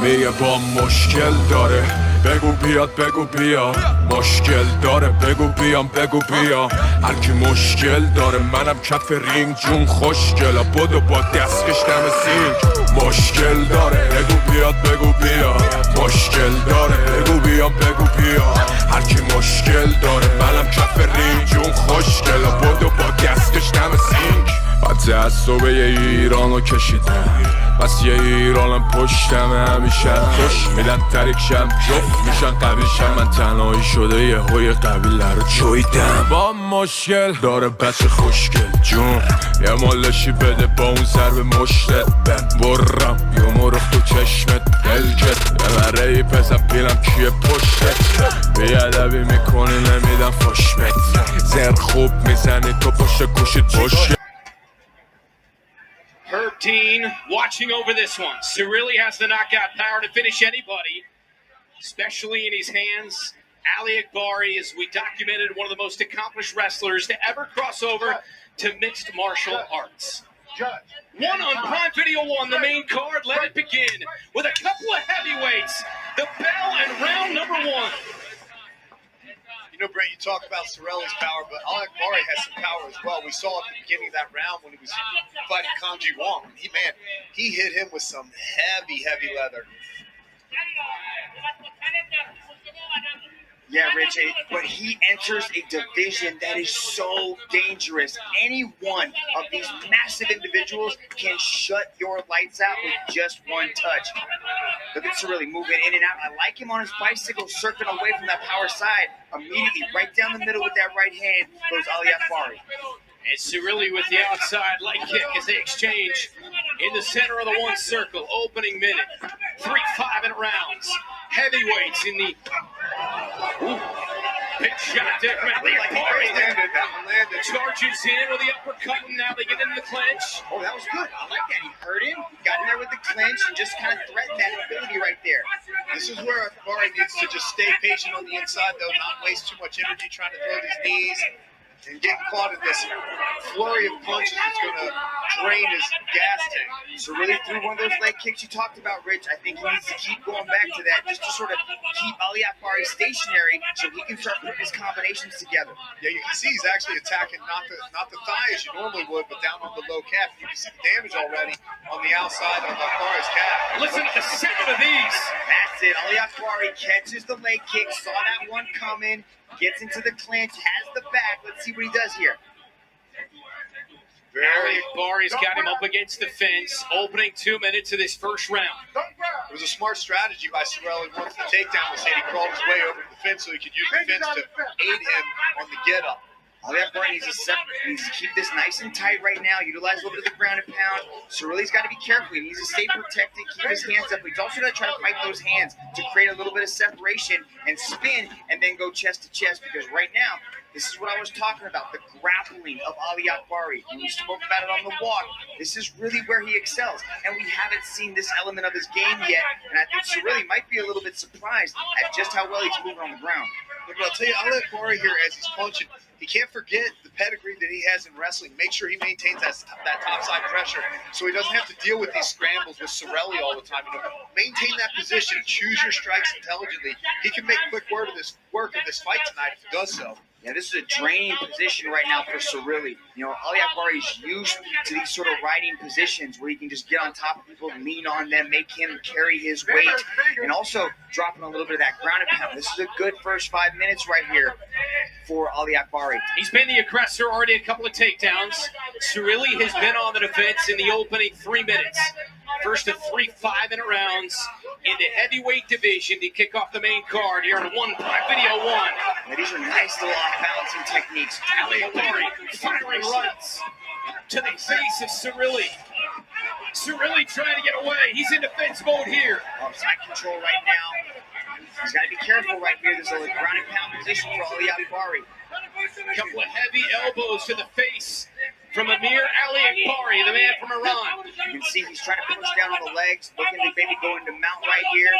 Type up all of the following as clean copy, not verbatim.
میگه با مشکل داره، بگو بیاد بگو بیا. مشکل داره بگو بیام بگو بیا. هر کی مشکل داره منم کف رینگ جون خوشگلا بدو با دستکش دم سینگ. مشکل داره بگو بیاد بگو بیا. مشکل داره بگو بیام بگو بیا. هر کی مشکل داره منم کف رینگ جون خوشگلا بدو با دستکش دم سینگ. بعد تعصبه ایرانو کشیدم بس یه ایرانم پشتم همیشه خوش میدن تریکشم جفت میشن قویشم. من تنهایی شده یه های قبیله رو جویدم. با مشکل داره بچه خوشگل جون یه مالشی بده با اون ضرب مشتت برم یه مرخ تو چشمت دلکت ببره ای پسر پیلم کیه پشتت بیادبی میکنی نمیدم فشمت زر خوب میزنی تو پشت گوشید پشت. Herb Dean watching over this one. Cerilli has the knockout power to finish anybody, especially in his hands. Aliakbari, as we documented, one of the most accomplished wrestlers to ever cross over to mixed martial arts. One on Prime Video 1, the main card. Let it begin with a couple of heavyweights. The bell and round number one. You know, Brent, you talk about Cerilli's power, but Aliakbari has some power as well. We saw at the beginning of that round when he was fighting Kanji Wong. He hit him with some heavy leather. Yeah, Rich, but he enters a division that is so dangerous. Any one of these massive individuals can shut your lights out with just one touch. Look at Cerilli moving in and out. I like him on his bicycle, circling away from that power side. Immediately, right down the middle with that right hand goes Aliakbari. And Cerilli with the outside leg kick as they exchange in the center of the one circle. Opening minute, 3-5 rounds. Heavyweights in the big shot there from Aliakbari. Charges in with the uppercut, and now they get into the clinch. Oh, that was good. I like that. He hurt him, got in there with the clinch, and just kind of threatened that ability right there. This is where Aliakbari needs to just stay patient on the inside, though, not waste too much energy trying to throw these knees and get caught in this flurry of punches that's going to drain his gas tank. Cerilli threw one of those leg kicks you talked about, Rich. I think he needs to keep going back to that just to sort of keep Aliakbari stationary so he can start putting his combinations together. Yeah, you can see he's actually attacking not the thigh as you normally would, but down on the low calf. You can see the damage already on the outside of Aliakbari's calf. Listen to the second of these. That's it. Aliakbari catches the leg kick, saw that one coming, gets into the clinch, has the back. Let's see what he does here. Aliakbari's got him up against the fence, opening 2 minutes of this first round. It was a smart strategy by Cerilli. Once the takedown was hit, he crawled his way over to the fence so he could use the fence to aid him on the get-up. Aliakbari needs to keep this nice and tight right now, utilize a little bit of the ground and pound. Cerilli's got to be careful. He needs to stay protected, keep his hands up. He's also got to try to fight those hands to create a little bit of separation and spin and then go chest to chest, because right now, this is what I was talking about, the grappling of Aliakbari. We spoke about it on the walk. This is really where he excels. And we haven't seen this element of his game yet. And I think Cerilli might be a little bit surprised at just how well he's moving on the ground. Look, I'll tell you, Aliakbari here, as he's punching, he can't forget the pedigree that he has in wrestling. Make sure he maintains that topside pressure so he doesn't have to deal with these scrambles with Cerilli all the time. You know, maintain that position, choose your strikes intelligently. He can make quick work of this fight tonight if he does so. Yeah, this is a draining position right now for Cerilli. You know, Aliakbari is used to these sort of riding positions where he can just get on top of people, lean on them, make him carry his weight, and also dropping a little bit of that ground and pound. This is a good first 5 minutes right here for Aliakbari. He's been the aggressor, already a couple of takedowns. Cerilli has been on the defense in the opening 3 minutes. First of 3-5 rounds in the heavyweight division to kick off the main card here on Prime Video 1. Now, these are nice little off-balancing techniques. Aliakbari firing rights to the face of Cerilli. Cerilli trying to get away. He's in defense mode here. Side control right now. He's got to be careful right here. There's a ground and pound position for Aliakbari. A couple of heavy elbows to the face from Amir Aliakbari, the man from Iran. You can see he's trying to push down on the legs, looking to maybe go into mount right here.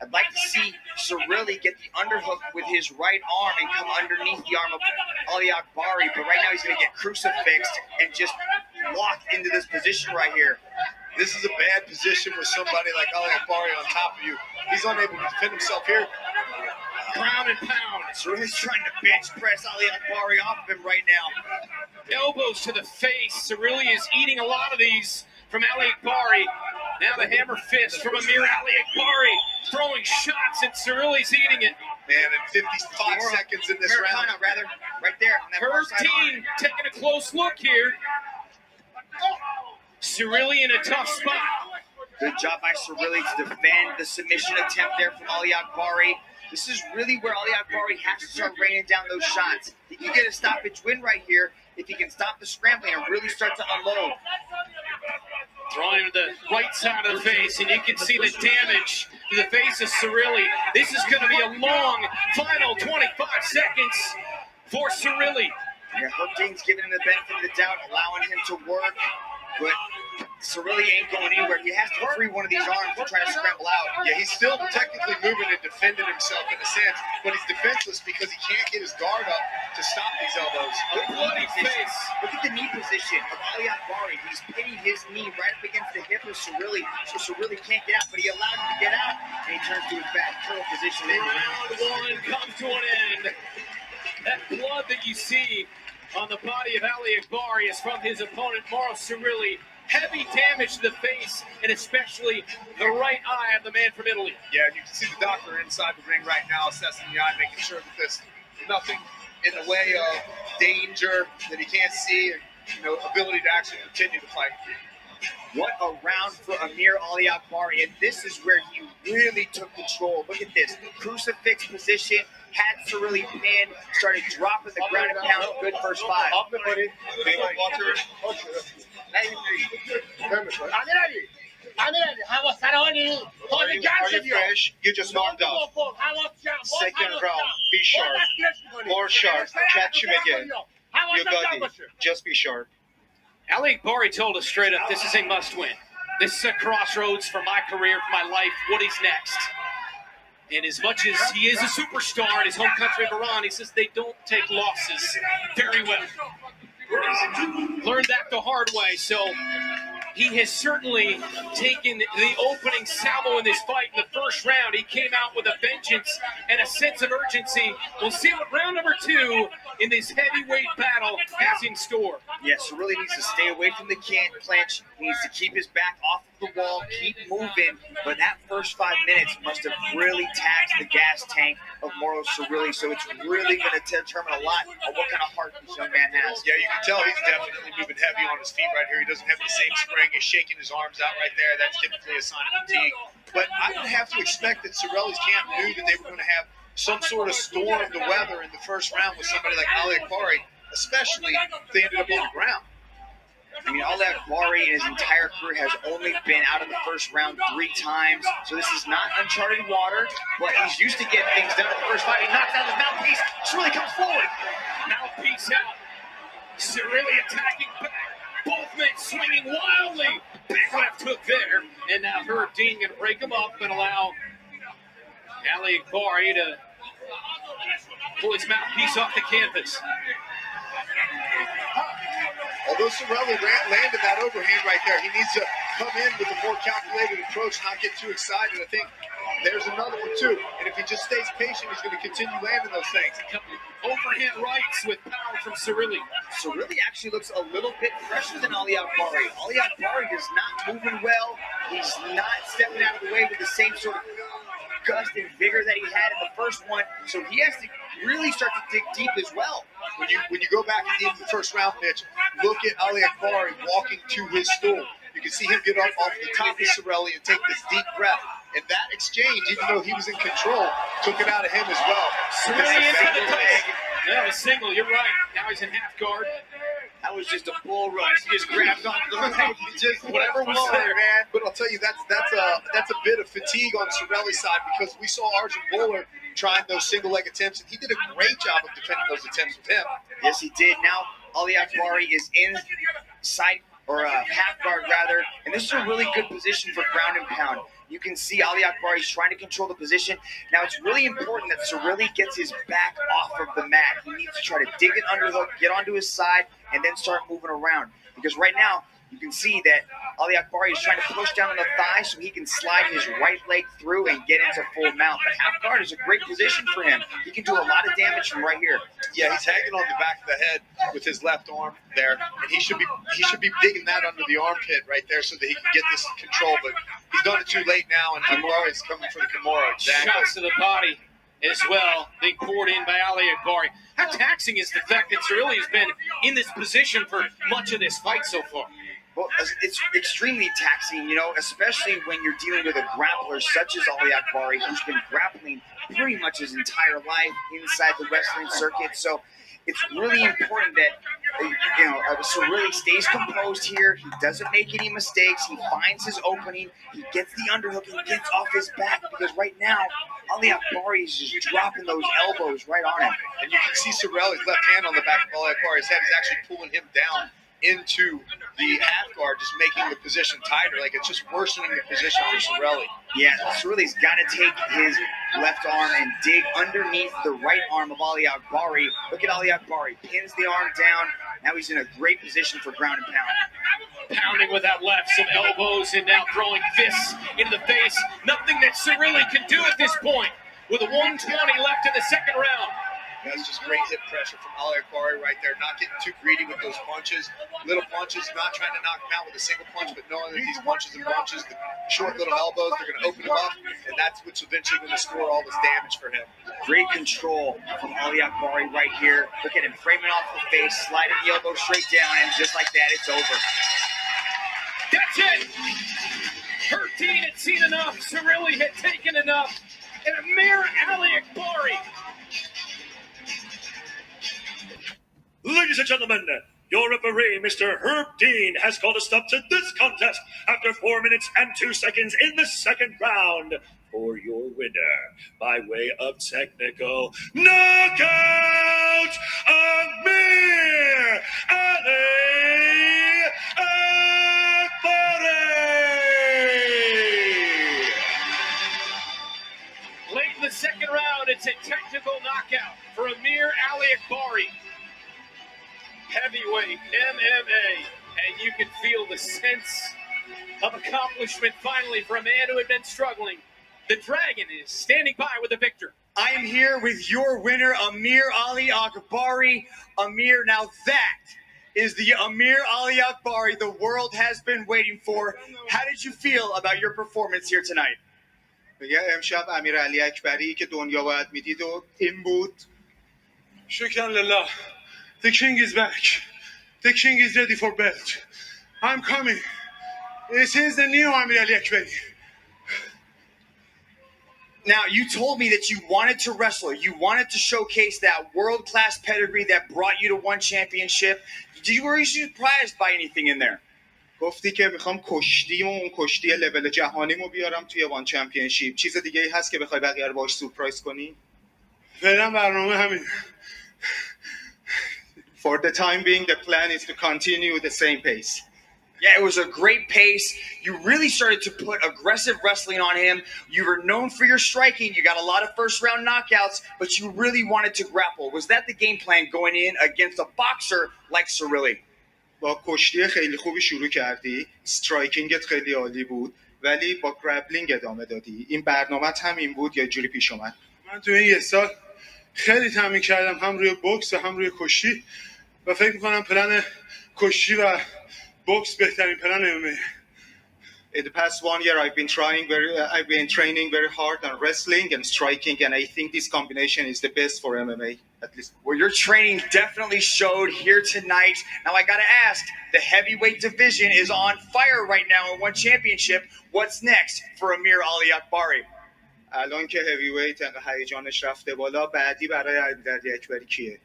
I'd like to see Cerilli get the underhook with his right arm and come underneath the arm of Aliakbari, but right now he's going to get crucifixed and just locked into this position right here. This is a bad position with somebody like Aliakbari on top of you. He's unable to defend himself here. Ground and pound. Cerilli's trying to bench press Aliakbari off of him right now. Elbows to the face. Cerilli is eating a lot of these from Aliakbari. Now the hammer fist from Amir Aliakbari. Throwing shots, and Cerilli's eating it. Man, in 55 seconds in this round. Rather, right there. On that Her team taking a close look here. Cerilli in a tough spot. Good job by Cerilli to defend the submission attempt there from Aliakbari. This is really where Aliakbari has to start raining down those shots. He can get a stoppage win right here if he can stop the scrambling and really start to unload. Throwing him to the right side of the face, and you can see the damage to the face of Cerilli. This is going to be a long final 25 seconds for Cerilli. Yeah, Hookding's giving him the benefit of the doubt, allowing him to work, but Cerilli ain't going anywhere. He has to free one of these arms to try to scramble out. Yeah, he's still technically moving and defending himself in a sense, but he's defenseless because he can't get his guard up to stop these elbows. The bloody face. Look at the knee position of Aliakbari. He's pinning his knee right up against the hip of Cerilli, so Cerilli can't get out, but he allowed him to get out, and he turns to his back curl position. Round one comes to an end. That blood that you see on the body of Aliakbari is from his opponent, MAURO CERILLI. Heavy damage to the face, and especially the right eye of the man from Italy. Yeah, you can see the doctor inside the ring right now assessing the eye, making sure that there's nothing in the way of danger that he can't see, and ability to actually continue to fight. What a round for Amir Aliakbari, and this is where he really took control. Look at this, crucifix position, had Cerilli pinned, started dropping the ground and pound. Good first five. You just knocked off. Second round, be sharp. More sharp. Catch him again. You got it. Just be sharp. Aliakbari told us straight up, this is a must-win. This is a crossroads for my career, for my life. What is next? And as much as he is a superstar in his home country of Iran, he says they don't take losses very well. Learned that the hard way, so he has certainly taken the opening salvo in this fight in the first round. He came out with a vengeance and a sense of urgency. We'll see what round number two in this heavyweight battle has in store. Yes, yeah, Cerilli needs to stay away from the clinch. He needs to keep his back off of the wall, keep moving. But that first 5 minutes must have really taxed the gas tank of MAURO CERILli. So it's really going to determine a lot of what kind of heart this young man has. Yeah, you can tell he's definitely moving heavy on his feet right here. He doesn't have the same spring. He's shaking his arms out right there. That's typically a sign of fatigue. But I would have to expect that Cerilli's camp knew that they were going to have some sort of storm of the weather in the first round with somebody like Aliakbari, especially if they ended up on the ground. I mean, Aliakbari in his entire career has only been out of the first round 3 times, so this is not uncharted water, but he's used to getting things done in the first fight. He knocks out the mouthpiece. Cerilli comes forward. Mouthpiece out. Cerilli attacking back. Both men swinging wildly. Big left hook there. And now Herb Dean going to break him up and allow Aliakbari to pull his mouthpiece off the canvas. Although Cerilli landed that overhand right there, he needs to come in with a more calculated approach, not get too excited. I think there's another one too. And if he just stays patient, he's going to continue landing those things. Overhand rights with power from Cerilli. Cerilli actually looks a little bit fresher than Aliakbari. Aliakbari is not moving well. He's not stepping out of the way with the same sort of gust and vigor that he had in the first one. So he has to really start to dig deep as well. When you go back at the end of the first round, Mitch, look at Aliakbari walking to his stool. You can see him get up off the top of Cerilli and take this deep breath. And that exchange, even though he was in control, took it out of him as well. Cerilli into the leg. Yeah, a single, you're right. Now he's in half guard. That was just a bull rush. He just grabbed onto the leg. Just whatever was there, man. But I'll tell you, that's a bit of fatigue on Cerilli's side, because we saw Arjun Bowler trying those single leg attempts, and he did a great job of defending those attempts with him. Yes, he did. Now Aliakbari is in side or half guard rather, and this is a really good position for ground and pound. You can see Aliakbari is trying to control the position. Now, it's really important that Cerilli gets his back off of the mat. He needs to try to dig an underhook, get onto his side, and then start moving around. Because right now, you can see that Aliakbari is trying to push down on the thigh so he can slide his right leg through and get into full mount. But half guard is a great position for him. He can do a lot of damage from right here. Yeah, he's hanging on the back of the head with his left arm there, and he should be digging that under the armpit right there so that he can get this control. But he's done it too late now, and Kimura is coming for the Kimura. Exactly. Shots to the body as well, being poured in by Aliakbari. How taxing is the fact that Cerilli has been in this position for much of this fight so far? Well, it's extremely taxing, you know, especially when you're dealing with a grappler such as Aliakbari, who's been grappling pretty much his entire life inside the wrestling circuit. So it's really important that, you know, Cerilli stays composed here. He doesn't make any mistakes. He finds his opening. He gets the underhook and gets off his back, because right now, Aliakbari is just dropping those elbows right on him. And you can see Cerilli's left hand on the back of Aliakbari's head is actually pulling him down into the half guard, just making the position tighter. Like, it's just worsening the position for Cerilli. Yeah, Cerilli's got to take his left arm and dig underneath the right arm of Aliakbari. Look at Aliakbari, pins the arm down. Now he's in a great position for ground and pound. Pounding with that left, some elbows, and now throwing fists into the face. Nothing that Cerilli can do at this point. With a 120 left in the second round. That's just great hip pressure from Aliakbari right there. Not getting too greedy with those punches. Little punches, not trying to knock him out with a single punch, but knowing that these punches and punches, the short little elbows, they're going to open him up, and that's what's eventually going to score all this damage for him. Great control from Aliakbari right here. Look at him framing off the face, sliding the elbow straight down, and just like that, it's over. That's it! Hertine had seen enough. Cerilli had taken enough. And Amir Aliakbari. Ladies and gentlemen, your referee, Mr. Herb Dean, has called a stop to this contest after 4 minutes and 2 seconds in the second round for your winner by way of technical knockout, Amir Aliakbari. Late in the second round, it's a technical knockout for Amir Aliakbari. Heavyweight MMA, and you can feel the sense of accomplishment finally for a man who had been struggling. The Dragon is standing by with the victor. I am here with your winner, Amir Aliakbari. Amir, now that is the Amir Aliakbari the world has been waiting for. How did you feel about your performance here tonight? امشب امیر علی اکبری که دنیا باید میدید و این بود. شکر لله. The king is back. The king is ready for belt. I'm coming. This is the new Amir Aliakbari. Now, you told me that you wanted to wrestle. You wanted to showcase that world-class pedigree that brought you to one championship. Were you surprised by anything in there? گفتی که میخوام کشتی و اون کشتی لول جهانیمو بیارم توی وان چمپیونشیپ. چیز دیگه ای هست که بخوای بقیه رو باهاش سورپرایز کنی؟ فعلا برنامه همین. For the time being, the plan is to continue the same pace. Yeah, it was a great pace. You really started to put aggressive wrestling on him. You were known for your striking. You got a lot of first-round knockouts, but you really wanted to grapple. Was that the game plan going in against a boxer like Cerilli? با کشتی خیلی خوبی شروع کردی. استرایکینگت خیلی عالی بود. ولی با گرپلینگ ادامه دادی. این برنامه‌ت هم این بود یا جوری پیش اومد؟ من تو این 1 سال خیلی تمرین کردم، هم روی بوکس و هم روی کشتی، و فکر می‌کنم پلن کشتی و بوکس بهترین پلن MMA. In the past 1 year, I've been training very hard on wrestling and striking, and I think this combination is the best for MMA, at least. Well, your training definitely showed here tonight. Now, I got to ask, the heavyweight division is on fire right now in one championship. What's next for Amir Aliakbari? الان که heavyweight هیجانش رفته بالا، بعدی برای علی اکبری کیه؟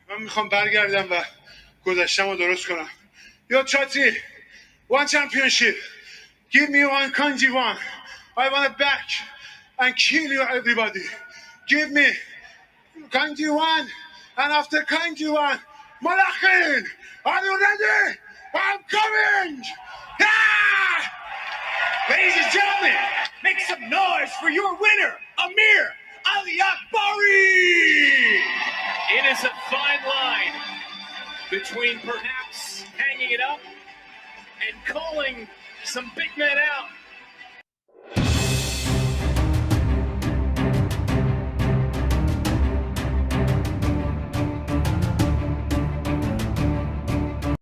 من میخوام برگردم و گذشته‌مو درست کنم. Yo, Chati, one championship. Give me one Kanji one. I want it back and kill you, everybody. Give me Kanji one, and after Kanji one, Malachin, are you ready? I'm coming! Ah! Ladies and gentlemen, Make some noise for your winner, Amir Aliakbari! It is a fine line between perhaps hanging it up and calling some big men out